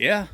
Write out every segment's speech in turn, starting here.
Yeah,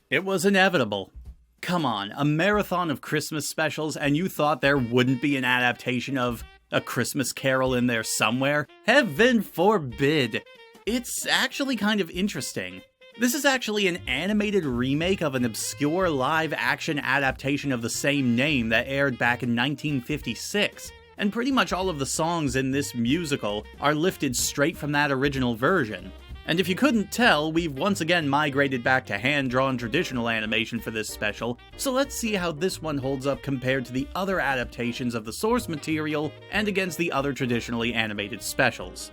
it was inevitable. Come on, a marathon of Christmas specials and you thought there wouldn't be an adaptation of A Christmas Carol in there somewhere? Heaven forbid! It's actually kind of interesting. This is actually an animated remake of an obscure live-action adaptation of the same name that aired back in 1956, and pretty much all of the songs in this musical are lifted straight from that original version. And if you couldn't tell, we've once again migrated back to hand-drawn traditional animation for this special, so let's see how this one holds up compared to the other adaptations of the source material and against the other traditionally animated specials.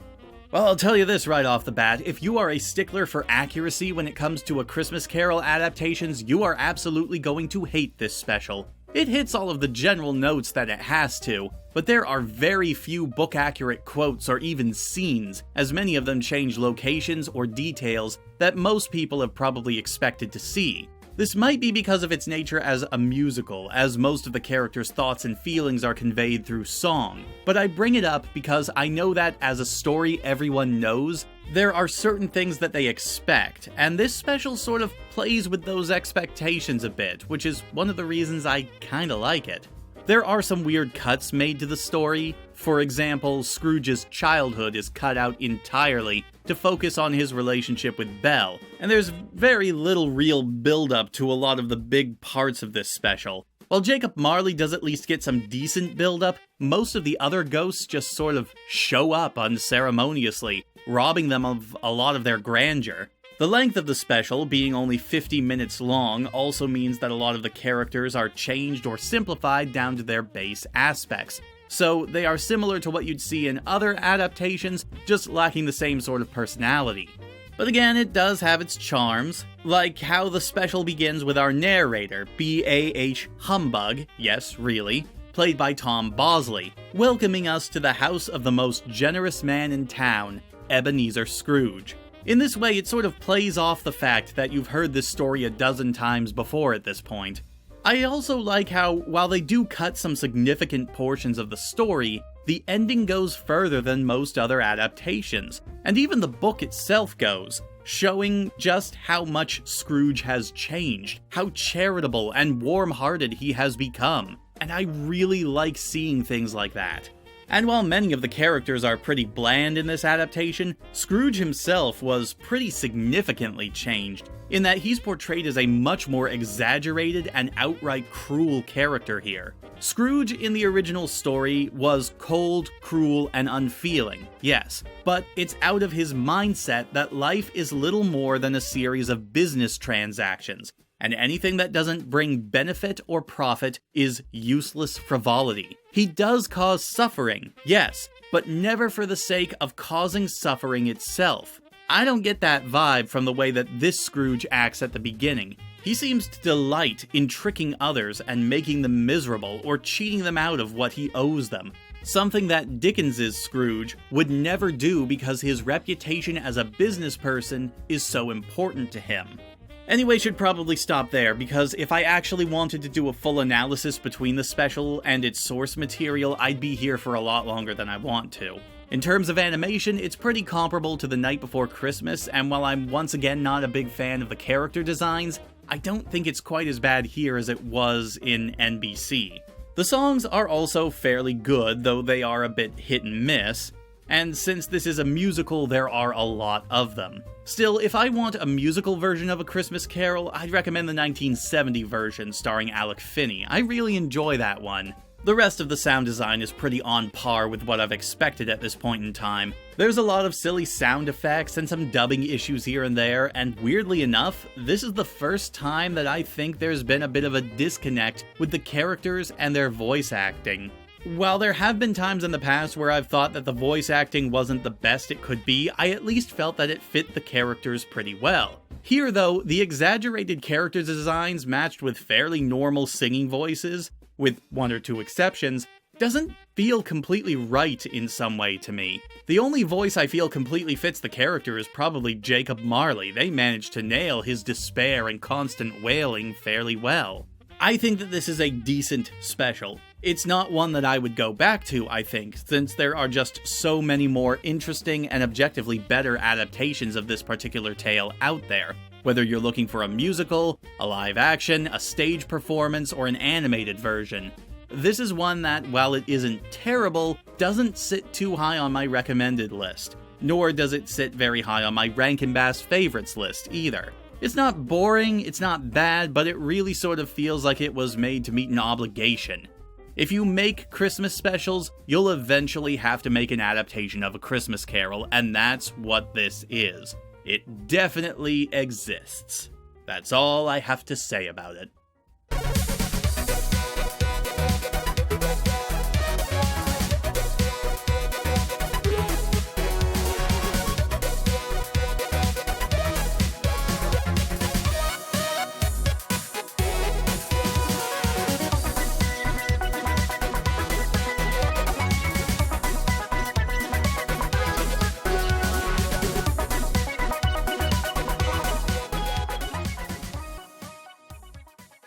Well, I'll tell you this right off the bat, if you are a stickler for accuracy when it comes to A Christmas Carol adaptations, you are absolutely going to hate this special. It hits all of the general notes that it has to, but there are very few book-accurate quotes or even scenes, as many of them change locations or details that most people have probably expected to see. This might be because of its nature as a musical, as most of the characters' thoughts and feelings are conveyed through song, but I bring it up because I know that as a story everyone knows, there are certain things that they expect, and this special sort of plays with those expectations a bit, which is one of the reasons I kinda like it. There are some weird cuts made to the story. For example, Scrooge's childhood is cut out entirely to focus on his relationship with Belle, and there's very little real build-up to a lot of the big parts of this special. While Jacob Marley does at least get some decent build-up, most of the other ghosts just sort of show up unceremoniously, robbing them of a lot of their grandeur. The length of the special, being only 50 minutes long, also means that a lot of the characters are changed or simplified down to their base aspects. So they are similar to what you'd see in other adaptations, just lacking the same sort of personality. But again, it does have its charms, like how the special begins with our narrator, B.A.H. Humbug, yes, really, played by Tom Bosley, welcoming us to the house of the most generous man in town, Ebenezer Scrooge. In this way, it sort of plays off the fact that you've heard this story a dozen times before at this point. I also like how, while they do cut some significant portions of the story, the ending goes further than most other adaptations, and even the book itself goes, showing just how much Scrooge has changed, how charitable and warm-hearted he has become, and I really like seeing things like that. And while many of the characters are pretty bland in this adaptation, Scrooge himself was pretty significantly changed, in that he's portrayed as a much more exaggerated and outright cruel character here. Scrooge in the original story was cold, cruel, and unfeeling, yes, but it's out of his mindset that life is little more than a series of business transactions, and anything that doesn't bring benefit or profit is useless frivolity. He does cause suffering, yes, but never for the sake of causing suffering itself. I don't get that vibe from the way that this Scrooge acts at the beginning. He seems to delight in tricking others and making them miserable or cheating them out of what he owes them. Something that Dickens's Scrooge would never do because his reputation as a business person is so important to him. Anyway, should probably stop there, because if I actually wanted to do a full analysis between the special and its source material, I'd be here for a lot longer than I want to. In terms of animation, it's pretty comparable to The Night Before Christmas, and while I'm once again not a big fan of the character designs, I don't think it's quite as bad here as it was in NBC. The songs are also fairly good, though they are a bit hit and miss, and since this is a musical, there are a lot of them. Still, if I want a musical version of A Christmas Carol, I'd recommend the 1970 version starring Alec Finney. I really enjoy that one. The rest of the sound design is pretty on par with what I've expected at this point in time. There's a lot of silly sound effects and some dubbing issues here and there, and weirdly enough, this is the first time that I think there's been a bit of a disconnect with the characters and their voice acting. While there have been times in the past where I've thought that the voice acting wasn't the best it could be, I at least felt that it fit the characters pretty well. Here though, the exaggerated character designs matched with fairly normal singing voices, with one or two exceptions, doesn't feel completely right in some way to me. The only voice I feel completely fits the character is probably Jacob Marley. They managed to nail his despair and constant wailing fairly well. I think that this is a decent special. It's not one that I would go back to, I think, since there are just so many more interesting and objectively better adaptations of this particular tale out there. Whether you're looking for a musical, a live action, a stage performance, or an animated version. This is one that, while it isn't terrible, doesn't sit too high on my recommended list, nor does it sit very high on my Rankin-Bass favorites list either. It's not boring, it's not bad, but it really sort of feels like it was made to meet an obligation. If you make Christmas specials, you'll eventually have to make an adaptation of A Christmas Carol, and that's what this is. It definitely exists. That's all I have to say about it.